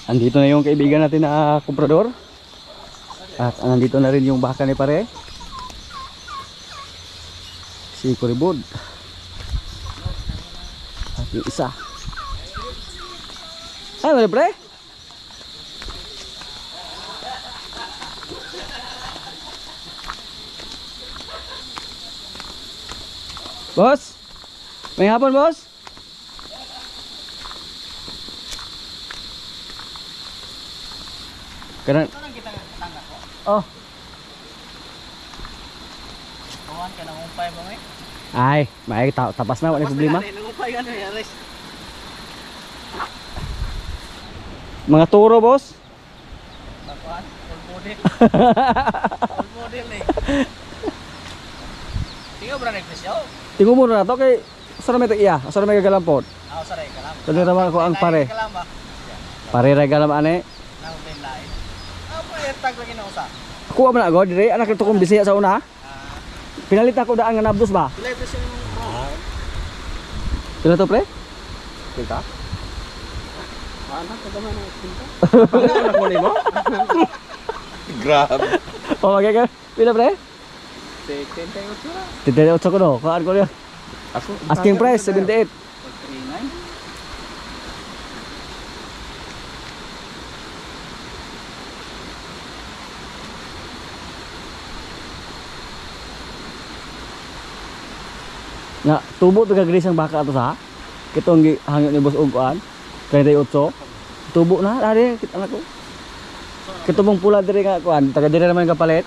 Andito na yung kaibigan natin na komprador. At nandito na rin yung baka ni pare. Si Kuribod. At yung isa. Ay, wala pre? Boss? May hapon, boss? Kanan. Oh. Kawan ka nangumpay mo eh. Ay, may tapas na wala problema. Nangumpay ka na yaris. Mga turo, boss. Takuan, full body. Full body eh. Tingnan mo na presyo. Tingnan mo na to kay asa may iya, asa may gagalampot. Ako saray ka lang. Dali naman ako ang pare. Pare regalam ane. Nang din lain. Ako ertag lagi na usa. Ako man agod dire anak nito kong Bisaya sa una. Pinalit ako daan nga nabdos ba? Pila presyo mo. Pila to pre? Pinta? Anak ka naman ang pinta. Anak mo nimo? Grabe. O magka pila pre? 78. Titira ko no, kaan ko niya. Asking price 78. 39. Nga tubo to kagris ang baka ato sa. Kitong hangyo ni boss Ugkuan. Kay day 8. Tubo na dari kita anak ko. Kitong pula diri nga kuan, taga diri naman kapalit.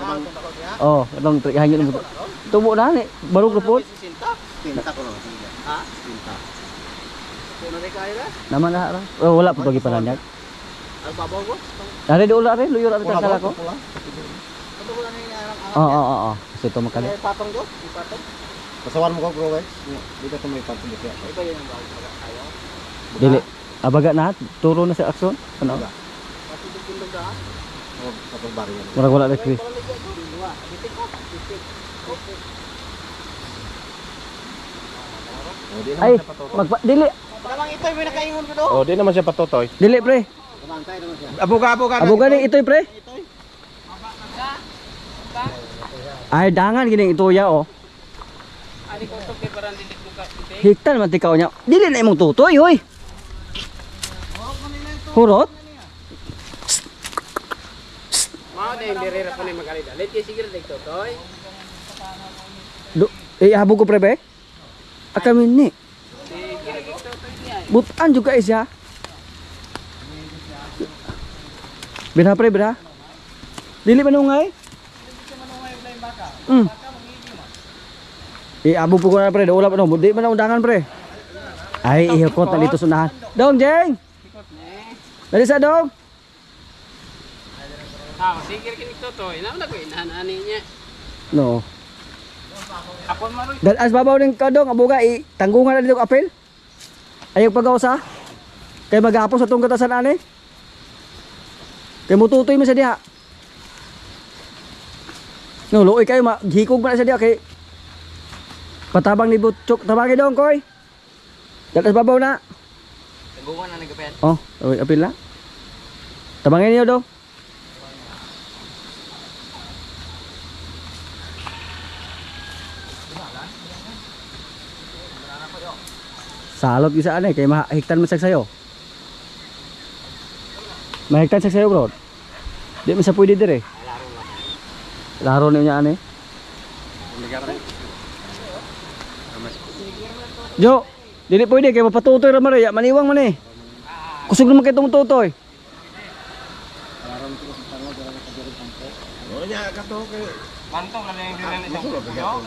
Oh, itong hangyo ni tubo na ni barug report. Tinta ko no. Ha? Tinta. Kuno ni kaya na? Naman na ra. Oh, wala pa to gipananyag. Ang babaw ko. Dari di ulo ari, luyo ra ta sala ko. Kuno ko ni ang Oo. Kasi to makali. patong ko, ipatong. Pasawan mo ko bro guys. Dito ko may patong dito. Iba yun ang bago kayo. Dili. Abaga na, turo na sa aksyon. Ano? Patutog-tundog ka. Oh, tapos bari yan. Murag wala na Chris. Oh, di naman Ay, siya patutoy. dili. Namang ito may nakaingon ko do. Oh, di naman siya patutoy. Dili pre. Kamantay naman siya. Abuga. Abuga ni itoy pre. Ay dangan gini ituya oh. Ani ko to kay parang dilit ko ka. Hiktan man tikaw nya. Dili na imong tutoy hoy. Hurot? Mao din dirira ko ni magalida. Let kay siguro dito toy. Habog ko pre be. Akamin ni. Sige dito toy niya. Butan juga isya. Bira pre bira. Dili manungay. Abog po ko na pre, wala pa no. Di man undangan pre. Ay, ihikot na dito sunahan. Dong, Jeng. Dali sa dong. Sige kini to toy. Namo na ko inahan niya. No. Ako maroy. Dal as babaw ning kadong abuga tanggungan na dito apel. Ayaw pag-usa. Kay magapos sa tong katasan ani. Kay mututoy man sa diha. No, luoy kayo hikog man sa diha kay patabang ni Butchok. Tabangin dong koy. Dal as babaw na. Tanggungan na nagapel. Oh, apil na. Tabangin niyo dong. Salot bisa aneh kay mahiktan man sayo. Mahiktan sayo bro. Di man sa pwede dire. Laro niya ane. Jo, dili pwede kay mapatutoy ra man ya maniwang man eh. Kusog naman kay tong tutoy. Oh, nya kato kay Mantong na lang din ni isang video.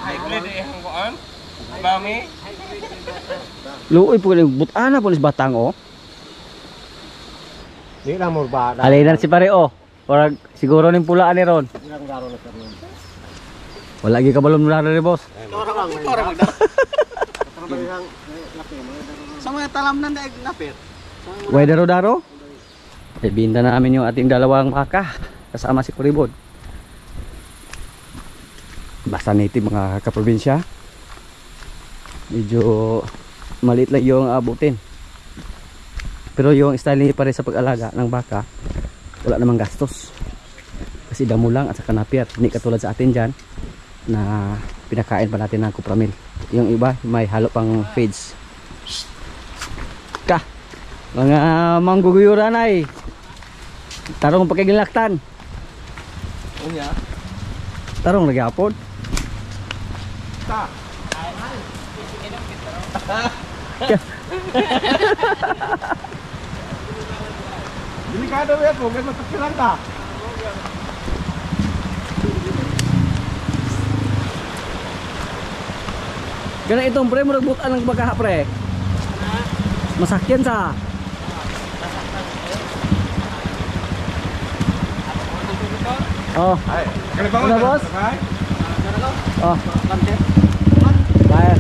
Ay grade ihang kuan. Bami. Luoy po ni butana po ni batang oh. di na mo ba. Alinan si pare oh. Orag siguro ning pulaan ni ron. Ilang daro na sir. Wala gi kabalom na rin boss. Tora magda. Sa mga talamnan na napir. Way daro-daro. Ibinta namin yung ating dalawang baka kasama si Kuribod. Basta native mga kaprobinsya. Medyo maliit lang yung abutin. Pero yung style niya pare sa pag-alaga ng baka, wala namang gastos. Kasi damo lang at saka napier. Hindi katulad sa atin dyan na pinakain pa natin ng Cupramil. Yung iba may halo pang feeds. Ka, mga mangguguyuran ay tarong pagkagilaktan. Unya. Tarong nagyapon. Ta. Delikado ya po, may matakilan ta. Ganun itong pre, murag butan ng baka pre. Masakyan sa. Oh, Ay, kalibangan Ano, boss? Ay. oh. Bye.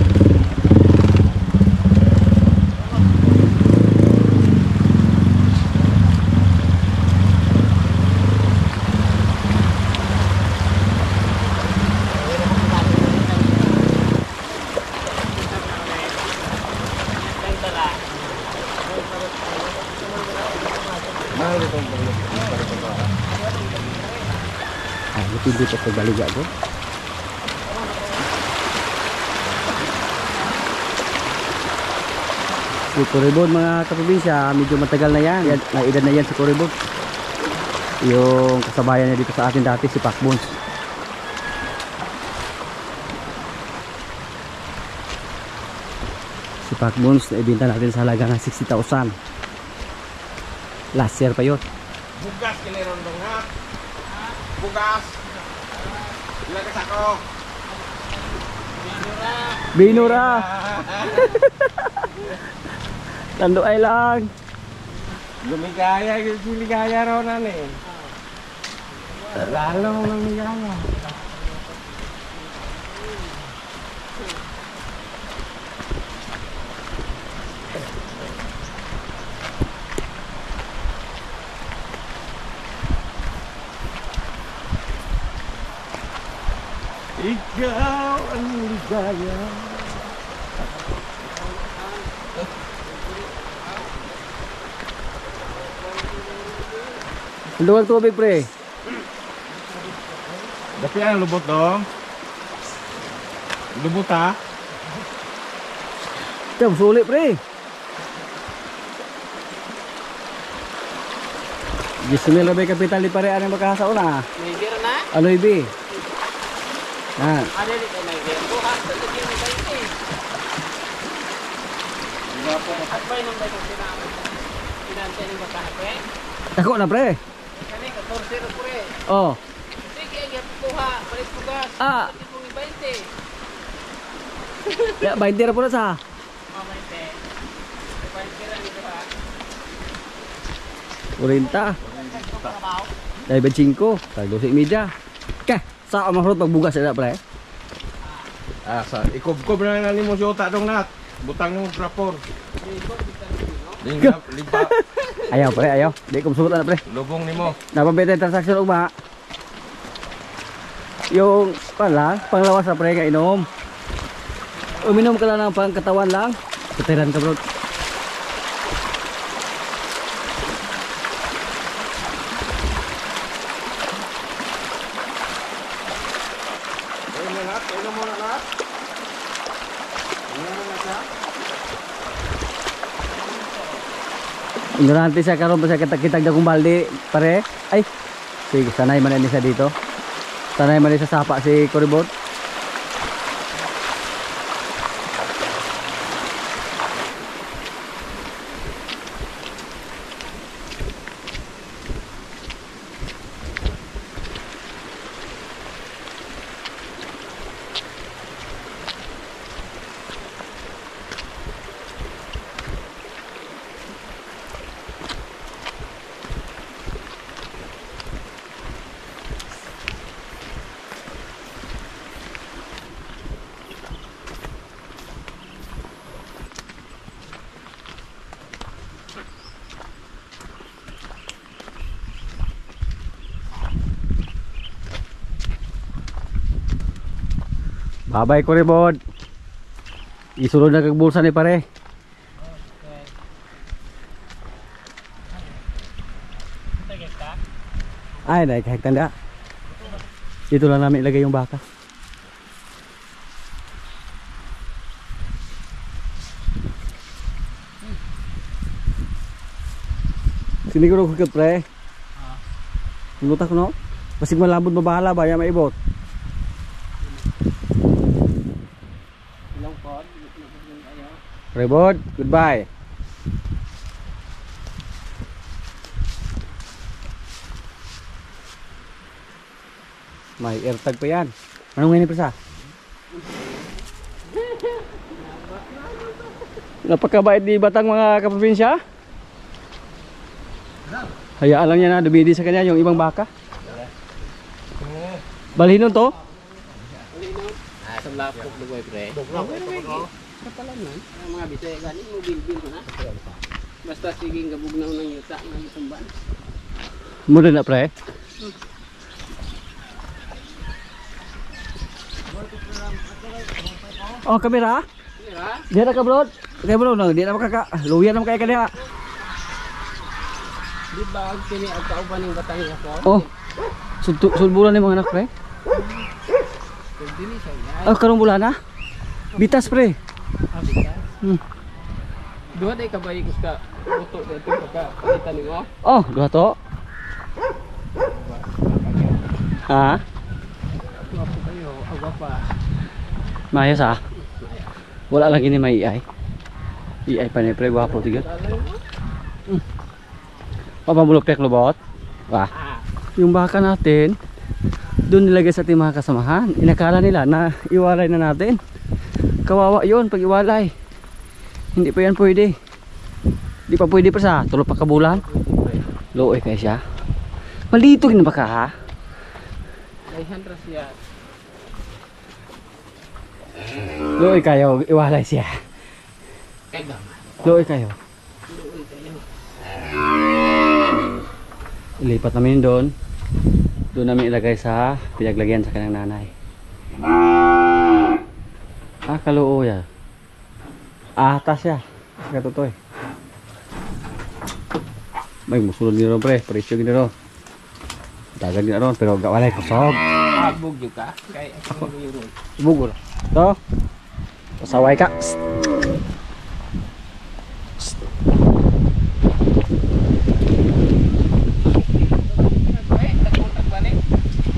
Ah, dipindi pa pagbaliga ko. Si Coribod mga kaprobinsya, medyo matagal na yan. Naedad na yan si Coribod. Yung kasabayan niya dito sa atin dati, si Pacbones. Si Pacbones, naibinta natin sa halaga ng 60,000. Last year pa yun. Bugas kiniron dong ha. Bugas. Ilang kasako. Binura! Tando ay lang. Lumigaya, yung ligaya raw na eh. Lalo ng ligaya. Ikaw ang ligaya. Luwag tubig pre. Dati ang lubot dong. Lubot ha. Ito, sulit pre. Gisumil rabe kapital di pare anong makahasa una. Niger na? Ano ibi? Ah, Ada di Niger. Buhat sa lagi ng baiti. At ba yung baiti sinabi? Pinantay ng bakahape? tako na pre. Kani, 14 na pure. Oh. Sige, ang puha. Balik mo gas. Ah. Balik mo yung 20. Ya, 20 ra po na sa. Oh, 20. 20 lang ito ha. 40. Dahil 25. Tag 12.30. Kah, sa amahurot pagbugas na pre. Ah, sa ikob-kob na nani mo si Ota dong nat. Butang ng trapor. Limpa. Ayaw pre, ayaw. Di ko suot na pre. Lubong nimo. Napabenta transaction ugma. Yung panglawas sa pre ka inom. Uminom ka lang ng pangkatawan lang. Katiran ka bro. Ayun na nat, ayun mo na nat. Ayun na siya. Ignorante siya karon pa siya kitag da kung balde pare. Ay. Sige, sanay man ni siya dito. Sanay man ni sa sapa si Coribot. Babay Coribot. Isulod na kag bulsa ni pare. Ay, dahil kahit tanda. Dito lang namin ilagay yung baka. Siniguro ko pre. Lutak no? Basig malambot mabahala ba? Yan maibot. Ilang pod. Rebot, goodbye. May airtag pa yan. Anong ngayon presa? Napakabait di Batang mga kaprobinsya. Hayaan lang niya na dumidi sa kanya yung ibang baka. Balhinon to? Sa lapok na boy pre. Kapalan man. Ang mga bisaya gani mo bilbil ko na. Basta siging gabugnaw ng yuta ng itumban. Muna na pre. Oh, kamera? Dira, Di na ka bro. Okay bro, no, di na makaka. Luya na makaya ka niya. di ba ang kini ang kauban ng batang ako? Oh. Sulbulan ni mga anak pre. Dili siya. Oh, karong bulan na. Bitas pre. Abika. Hmm. Duha day kabay kus ka auto dito ka palitan nimo. Oh, duha to. Ha? Wapo kayo, agwa pa. Mayos ah. Wala lagi ni may iay. Iay pa ni pre, guwapo tigil. Papamulupek lubot. Wah. Yung baka natin, doon nilagay sa ating mga kasamahan. Inakala nila na iwalay na natin. Kawawa yon pag iwalay. Hindi pa yan pwede. Hindi pa pwede pa sa tulog pa kabulan. Looy kaya siya. Malito gina baka ha. Dayhan ra siya. Looy kayo, iwalay siya. Kay gaman. Looy kayo. Duol kayo. Ilipat namin doon. Doon namin ilagay sa pinaglagyan sa kanyang nanay. Ah, kaluo ya. Atas ya. Katutoy. May musulod din ron pre. Presyo din ron. Dagan din ron. Pero gawalay kusog. Abog yung ka. Kay ako yung Bugol. To. Pasaway ka.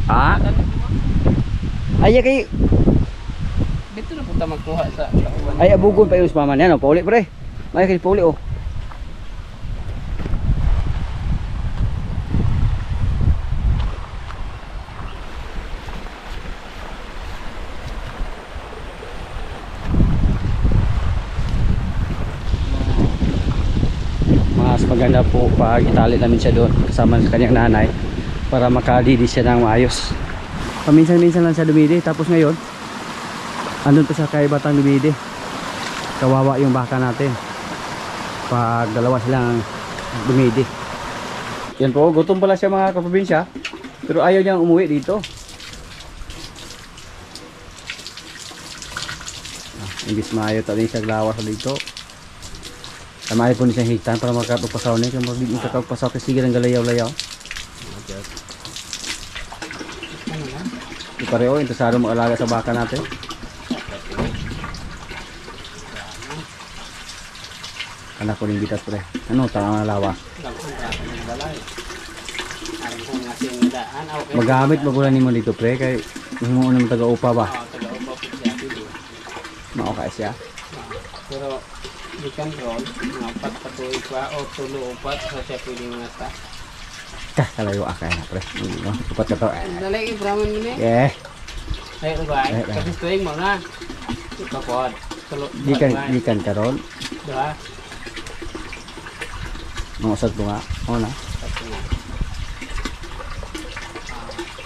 Ah? Ay kay dito na punta magkuha sa kauban. ay abugon pa yung paman yan. Pauli pre. May kay pauli oh. Mas maganda po pag itali namin siya doon kasama sa kanyang nanay para makadidi siya ng maayos. Paminsan-minsan lang siya dumidi, tapos ngayon andun pa siya kay Batang dumidi. Kawawa yung baka natin pag dalawa silang dumidi. Yan po, gutom pala siya mga kaprobinsya, pero ayaw niyang umuwi dito. Imbis maayo tali siya glawas dito. Tamay po ni siyang hitan para makapagpasaw niya. Kung hindi makapagpasaw kasi sige lang galayaw-layaw. Di pareho, interesado mag-alaga sa baka natin. Anak ko rin bitas pre. Ano, tama na lawas. Magamit magulan ni mo dito pre. Kaya mo naman taga-upa ba? Taga-upa po siya. Maokay siya. Pero di kan roll, ngapat patuloy pa o tulo upat so siya pwedeng ngata. Kah, kalayo akay na pre. Upat ka to. Dali ibraman mo ni. Eh, Ay ubay, kasi tuwing mo na. Ikapod. Tulo. gikan karon. Diba? Mangusad ko nga. Oo na.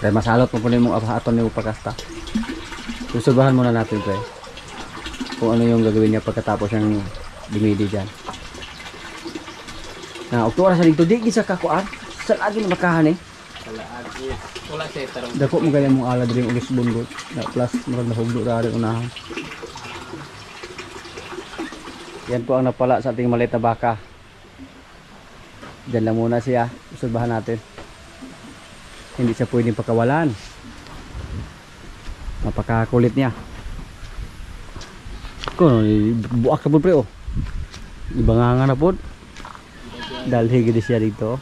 Kaya masalot mo po mo aton ni upakasta. Susubahan muna natin pre. Kung ano yung gagawin niya pagkatapos ng dumidi dyan. Na, okto sa dito, di isa kakuan. Sa lagi na makahan eh. Wala siya tarong. Dako mo ganyan mong ala din ulis bungot. Na plus, marag na hugdo na rin unahan. Yan po ang napala sa ating maliit na baka. Diyan lang muna siya. Susubahan natin. Hindi siya pwedeng pakawalan. Napakakulit niya. Kung buak na po pre oh. Ibanganga na po. Dalhi gini siya dito.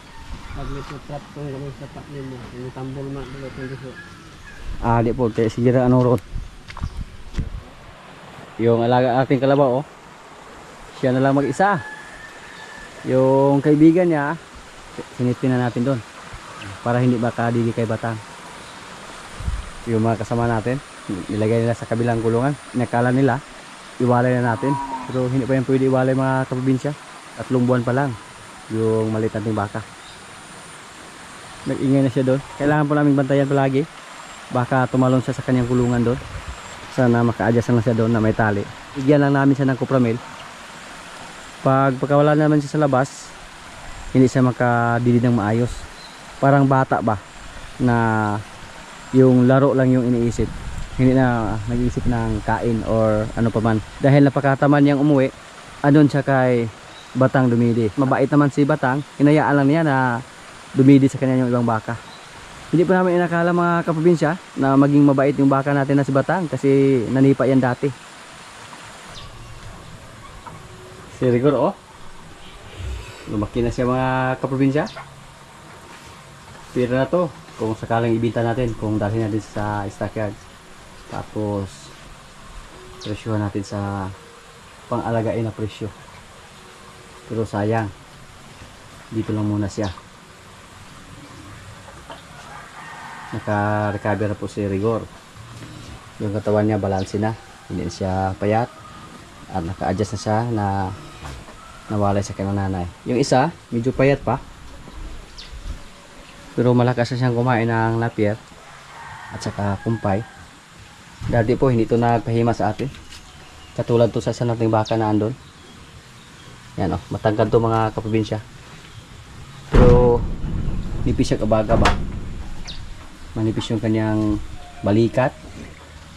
Pag-trap kung gano'n sa paklim mo. Yung tambol man dito kung gusto. Di po. Kaya siguro anong roon. Yung alaga ating kalabaw oh. Siya na lang mag-isa. Yung kaibigan niya, sinitin na natin doon. Para hindi makadigi kay Batang. Yung mga kasama natin, nilagay nila sa kabilang kulungan. Nakala nila, iwalay na natin. Pero hindi pa yan pwede iwalay mga kaprobinsya. 3 buwan pa lang yung maliit nating baka. Nag-ingay na siya doon. Kailangan po namin bantayan palagi. Baka tumalon siya sa kanyang kulungan doon. Sana maka-adjust lang siya doon na may tali. Igyan lang namin siya ng cupramil. Pag pagkawala naman siya sa labas, hindi siya makadidid ng maayos. Parang bata ba na yung laro lang yung iniisip, hindi na nag-iisip ng kain or ano pa man. Dahil napakataman niyang umuwi, andun siya kay Batang dumidi. Mabait naman si Batang, hinayaan lang niya na dumidi sa kanya yung ibang baka. Hindi pa namin inakala mga kaprobinsya na maging mabait yung baka natin na si Batang kasi nanipa yan dati. Si Rigor oh, lumaki na siya mga kaprobinsya. Pira na to kung sakaling ibenta natin, kung dalhin natin sa stockyard. Tapos presyohan natin sa pang-alagain na presyo. Pero sayang, dito lang muna siya. Naka-recover na po si Rigor. Yung katawan niya balanse na, hindi siya payat. At naka-adjust na siya na nawalay sa kanyang nanay. Yung isa, medyo payat pa. Pero malakas na siyang kumain ng napier at saka kumpay. Dati po hindi ito nagpahima sa atin. Katulad to sa isa nating baka na andon. Yan oh, matangkad to mga kaprobinsya. Pero nipis siya kabaga ba. Manipis yung kanyang balikat.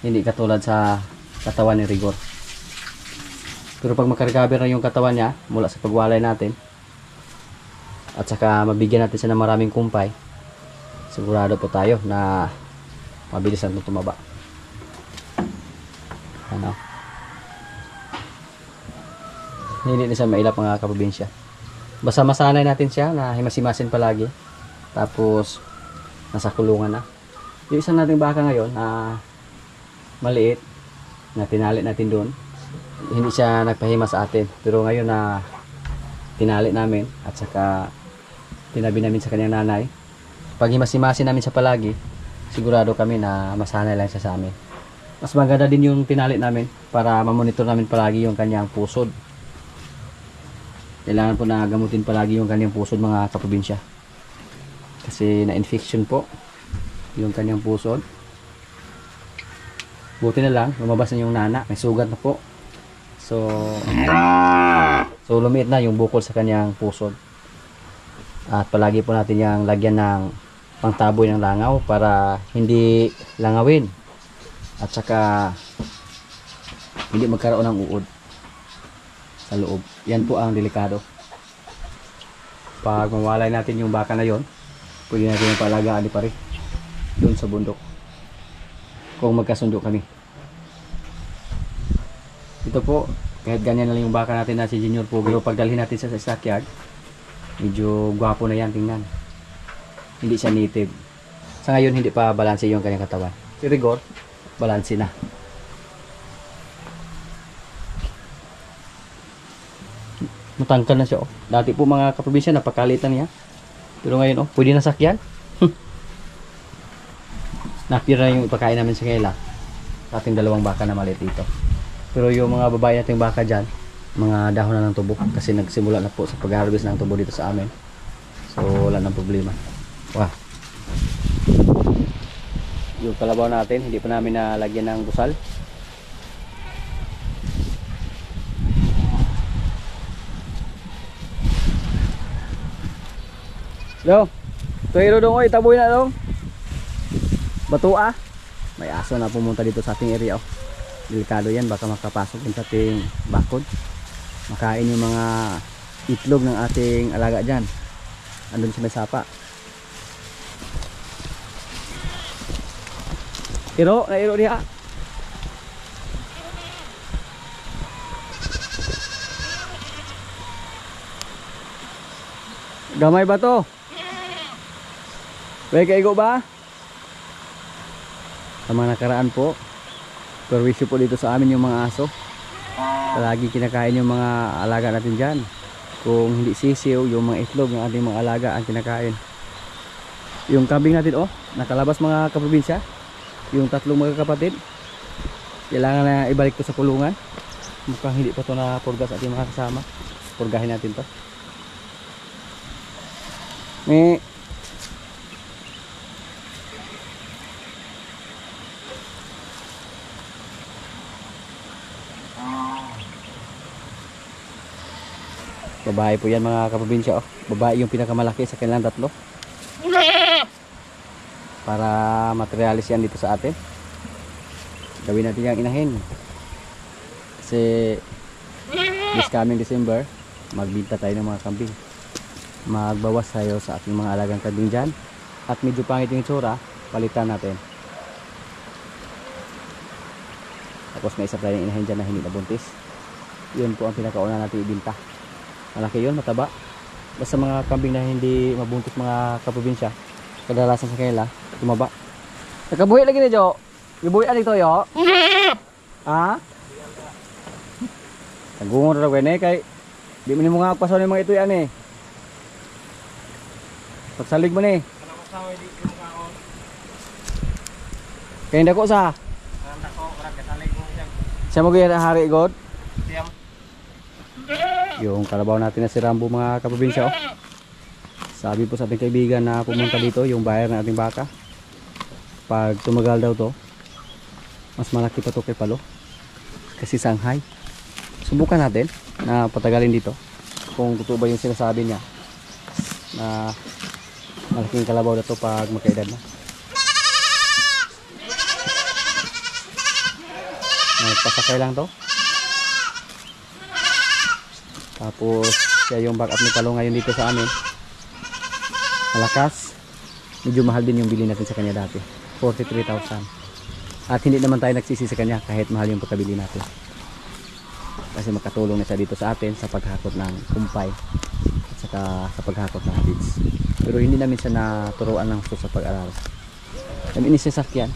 Hindi katulad sa katawan ni Rigor. Pero pag makarecover na yung katawan niya mula sa pagwalay natin at saka mabigyan natin siya ng maraming kumpay, sigurado po tayo na mabilis na tumaba. Ano? Hindi na siya mailap mga kaprobinsya. Basta masanay natin siya na himasimasin palagi. Tapos nasa kulungan na. Yung isang nating baka ngayon na maliit na tinali natin doon, hindi siya nagpahima sa atin. Pero ngayon na tinali namin at saka tinabi namin sa kanyang nanay, pag himasimasin namin siya palagi, sigurado kami na masanay lang siya sa amin. Mas maganda din yung tinali namin para mamonitor namin palagi yung kanyang pusod. Kailangan po na gamutin palagi yung kanyang pusod mga kaprobinsya. Kasi na-infection po yung kanyang pusod. Buti na lang, lumabas na yung nana. May sugat na po. So lumiit na yung bukol sa kanyang pusod. At palagi po natin yung lagyan ng pangtaboy ng langaw para hindi langawin. At saka hindi magkaroon ng uod sa loob. Yan po ang delikado. Pag mawalay natin yung baka na yon, pwede natin yung palagaan di pare doon sa bundok. Kung magkasundo kami. Ito po, kahit ganyan na lang yung baka natin na si Junior po, pero pagdalhin natin sa stockyard, medyo gwapo na yan tingnan. Hindi siya native. Sa ngayon hindi pa balanse yung kanyang katawan. Si Rigor, balanse na. Matangkad na siya oh. Dati po mga kaprobinsya napakalitan niya. Pero ngayon oh, pwede na sakyan. Napira yung ipakain namin sa kaila. Sa ating dalawang baka na maliit dito. Pero yung mga babae nating baka dyan, mga dahon na ng tubo. Kasi nagsimula na po sa pag-harvest ng tubo dito sa amin. So wala nang problema. Wow. Yung kalabaw natin, hindi pa namin nalagyan ng busal. Dong, tuwiro dong, oy, taboy na dong. Batua. May aso na pumunta dito sa ating area oh. Delikado yan, baka makapasok din sa ating bakod. Makain yung mga itlog ng ating alaga dyan. Andun sa may sapa. Iro, na iro diha. Gamay ba to? May kaigo ba? Sa mga nakaraan po, perwisyo po dito sa amin yung mga aso. Palagi kinakain yung mga alaga natin dyan. Kung hindi sisiw, yung mga itlog ng ating mga alaga ang kinakain. Yung kambing natin, oh, nakalabas mga kaprobinsya. Yung tatlong magkakapatid. Kailangan na ibalik to sa kulungan. Mukhang hindi pa to na purga sa ating mga kasama. Purgahin natin to. May babae po yan mga kaprobinsya, oh. Babae yung pinakamalaki sa kanilang tatlo. Para materialis yan dito sa atin. Gawin natin yung inahin. Kasi this coming December, magbinta tayo ng mga kambing. Magbawas tayo sa ating mga alagang kambing dyan. At medyo pangit yung itsura, palitan natin. Tapos may isa tayong inahin dyan na hindi nabuntis. Yun po ang pinakauna natin ibinta. Malaki yun, mataba. Basta mga kambing na hindi mabuntis mga kaprobinsya, kadalasan sa kanila, tumaba. Nakabuhi lagi na Jo. Ibuhian dito yo. Ha? Nagungon na rin kay di mo nga pasaw ng mga ito yan eh. Pagsalig mo ni. Kaya hindi ko sa. Siya mo gaya hari God. Yung kalabaw natin na si Rambo mga kaprobinsya, oh. Sabi po sa ating kaibigan na pumunta dito, yung buyer ng ating baka, pag tumagal daw to, mas malaki pa to kay Palo kasi Shanghai. Subukan natin na patagalin dito kung totoo ba yung sinasabi niya na malaking kalabaw na to pag magkaedad na. Pasakay lang to. Tapos siya yung backup ni Palo ngayon dito sa amin. Malakas. Medyo mahal din yung bili natin sa kanya dati, 43,000. At hindi naman tayo nagsisi sa kanya kahit mahal yung pagkabili natin. Kasi makatulong na siya dito sa atin sa paghakot ng kumpay at saka sa paghakot ng feeds. Pero hindi namin siya naturuan ng gusto sa pag-aral. Namin inisasakyan.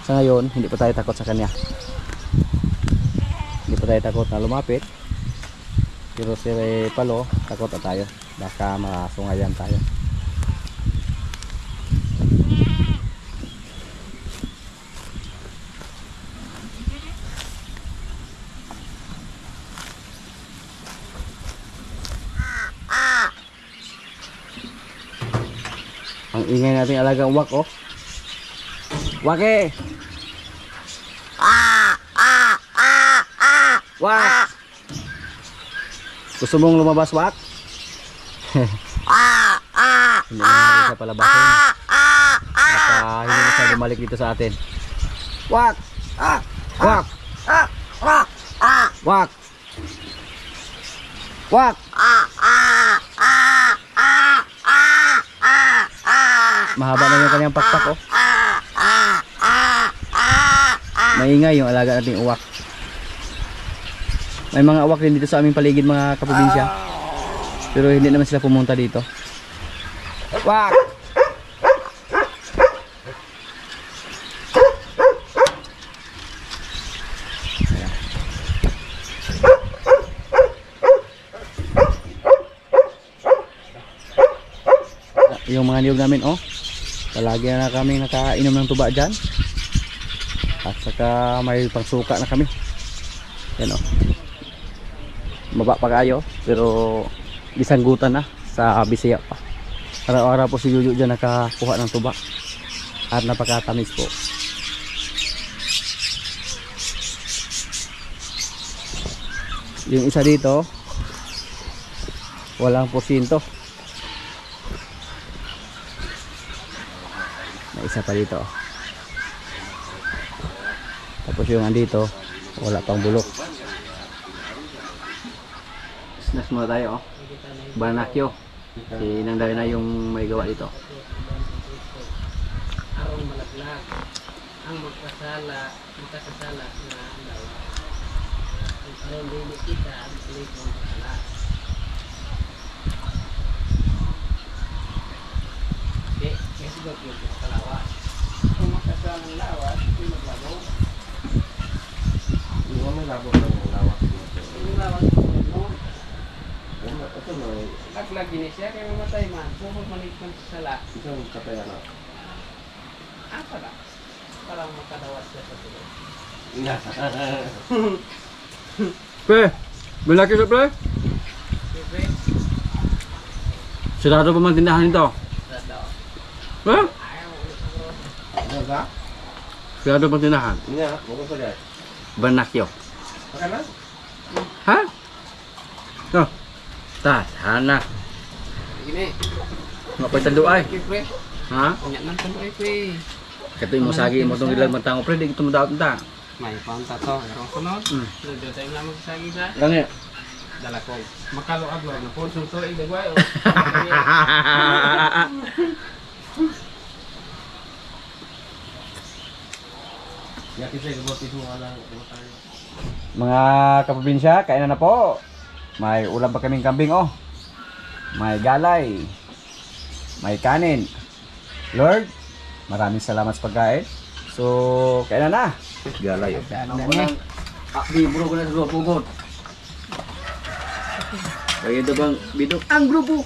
Sa ngayon, hindi pa tayo takot sa kanya. Hindi pa tayo takot na lumapit. Pero si Palo, takot na tayo. Baka masungayan tayo. Ang ingay nating alagang wak, oh. Wake! Wak! Gusto mong lumabas, Wak? Hindi na natin siya palabasin. Baka hindi na siya bumalik dito sa atin. Wak! Wak! Wak! Wak! Mahaba na yung kanyang pakpak, oh. Maingay yung alaga nating uwak. May mga uwak din dito sa aming paligid mga kaprobinsya. Pero hindi naman sila pumunta dito. Wak! Yung mga niyog namin, oh. Palagi na kami nakainom ng tuba dyan. At saka may pangsuka na kami. Yan, oh. Baba pa kayo, pero bisanggutan na sa Bisaya pa. Araw-araw po si Yuyu dyan nakakuha ng tuba. At napakatamis po. Yung isa dito, walang porsyento. May isa pa dito. Tapos yung andito, wala pang bulok. Snaps muna tayo, oh. Banakyo. Si Inang Darina yung may gawa dito. aron malaglag ang makasasala na lawas. Kung aron dili kita ang telefon sala. Okay, kasi ba yung kalawas? Kung makasasala ng lawas, hindi maglago. Hindi mo may labog ng lawak. Yung lawas no? Ito mo, Laglag din siya kaya mamatay man. Kung malit man sa sala, isang kataya na. pala? Parang makadawas siya sa tulog. Pre, malaki sa pre. Siyempre, Sarado pa man tindahan nito. daw. Ha? Ayaw ulit ako. Ano ka? Sarado pa tindahan. Hindi ah, buko sa guys. Banakyo. Baka na? Ha? No. Ta, sana. Gini. Ngapay tando ay. Pre. Ha? Kanya nang tanong ay pre. Kato mo sagi mo tong ilang matang pre, di kita mo daot ta. May paunta to. Erong sunod. Doon tayo lang magsasagi sa Gani. dala ko. Makaluag lang na po. Sunto ay dagway. Yaki sa gabotis mo lang. Mga kaprobinsya, kainan na po. May ulam pa kaming kambing oh. May galay. May kanin. Lord, maraming salamat sa pagkain. So, kainan na. Galay. Bibro ko na sa pugod. Kaya ito bang bidok ang grupo.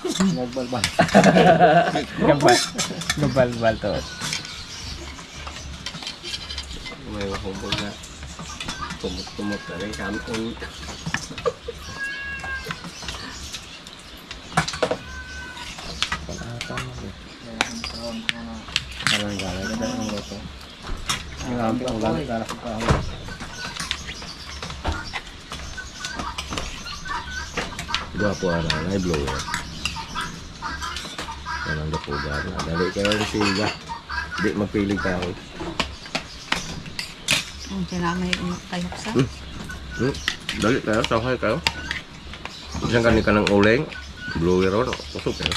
Nagbalbal. Gabal to. May makumpul na. Tumot na rin kami. Parang galay na dahil ang loto. Ang lampi ang galay galak pa ako. Gwapo ana, ay blower. Yan ang gapugan. Dali kayo rin siya. Di magpiling tayo. Ang tinamay tayo sa. Dali kayo, sanghay kayo. Isang kanin ka ng uling. Blower ron, usok kayo.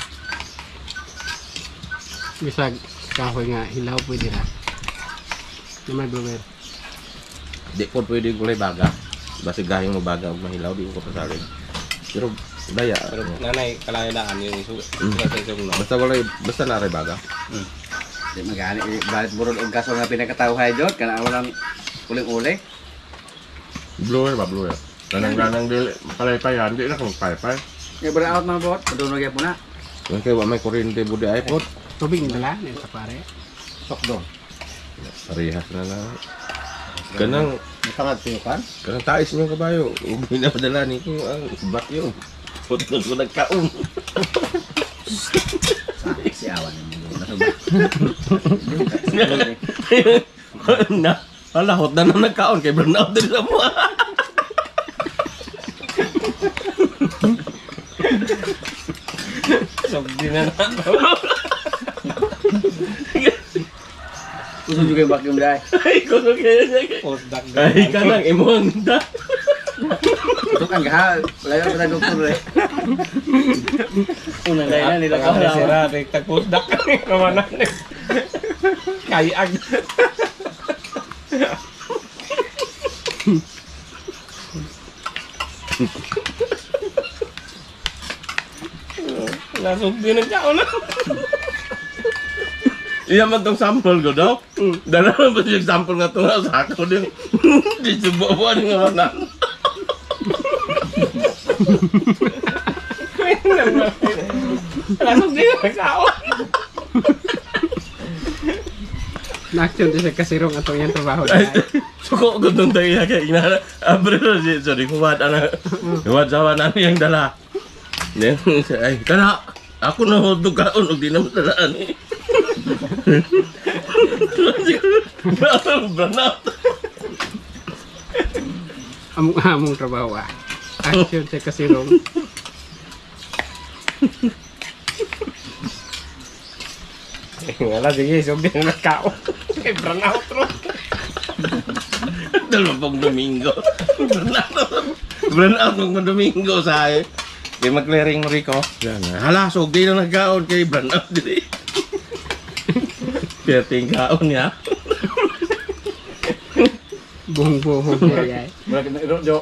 Bisag kahoy nga hilaw pwede na. Na may blower. Di po pwede gulay baga. Basta gahing mo baga o mahilaw, di ko pasarin. Pero daya. Nanay, kalayaan yung Basta gulay, basta naray baga. Di magani balit burod og kaso nga pinakatawhay jud kana walang uling-uling. Blower ba, blower? Lanang dili, palaypayan, di na kung paypay. Ya out mga bot, padung lagi puna. Yung kayo, may kuryente budi ay po. Tubig nila sa pare. Sokdo. Parehas na lang. Kanang, Matangad siyo kan? kanang tais niyo kabayo. Pinapadala ni ko ang bakyo. Putol ko nagkaon. Si awan mo nasubak. Na, palahot na nagkaon kay burnout din sa mo. Sabdi na na. Kusog juga yung vacuum dai. Ay, kuno kaya niya. Postdoc. Ay, kanang imong da. Ito kan gahal, layo pa doktor eh. Una na nila ka. Sira, tag postdoc kami. Kamanan. Kayag. Lasog din ang tao na. Iya man tong sample ko daw. Dala man ba yung sample nga to nga sa ako din. Di subuan nga wala. Lasog din ang tao. Naksyon din sa kasirong atong yung trabaho Ay, na. suko ko doon tayo kaya ina. Abre na si sorry kuwat ana. Kuwat sa namin yung dala. Then ay kana ako na hotdog kaon og di na matalaan eh. Burnout. Among trabaho ah. Aksyon sa kasirong. Wala, sige, sabdi na nagkao. Kay burnout ro. Dalawang Domingo. Burnout ng Domingo sa kay mag-clearing mo Rico. Hala, sog di na nagkaon kay burnout dili. Perting kaon niya. Buhong-buhong niya. Wala kita irot jo.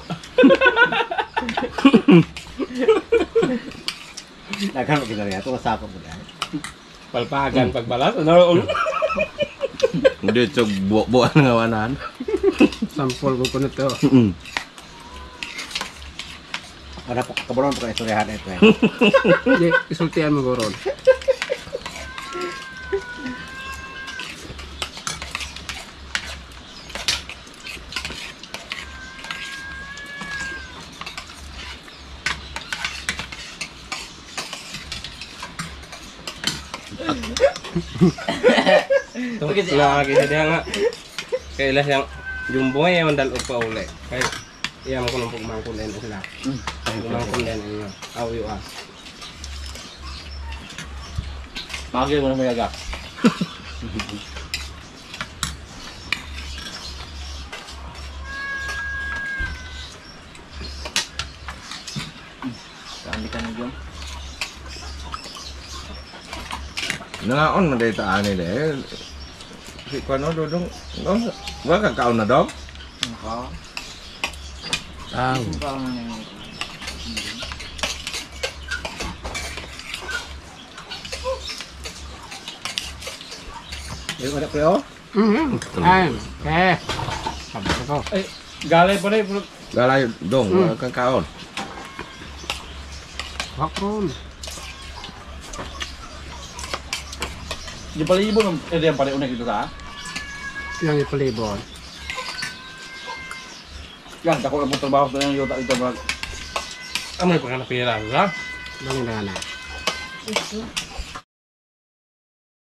Dagan mo kita niya, ito masakop mo dahil. Palpagan pagbalas. Ano? Hindi, tsog buwan ng awanan. Sampol ko na to. Ada kabaron po kayo istoryahan ito eh. Hindi, isultihan mo goron. Lagi dia nga. Kailas yang jumbo yang mandal pa uli. Kay iya mo kuno pagmangkon din sila. Pagmangkon din inyo. Awi wa. Magil mo na may agak. Saan ka na dyan? Nangaon na dito ani deh. Si kuano dodong. Wala ka kaon na dog? Naka. Tahu. Yung ada preo? Ay, sabi ko. Galay pa rin. Galay dong, wala kang kaon. Wakron. Di pala ibon ang yang paling unik itu sa? Yang ipalibon. Yan, ako lang po trabaho sa yung yuta ito bag. Amoy pa ka napira, ha? Bangin na na.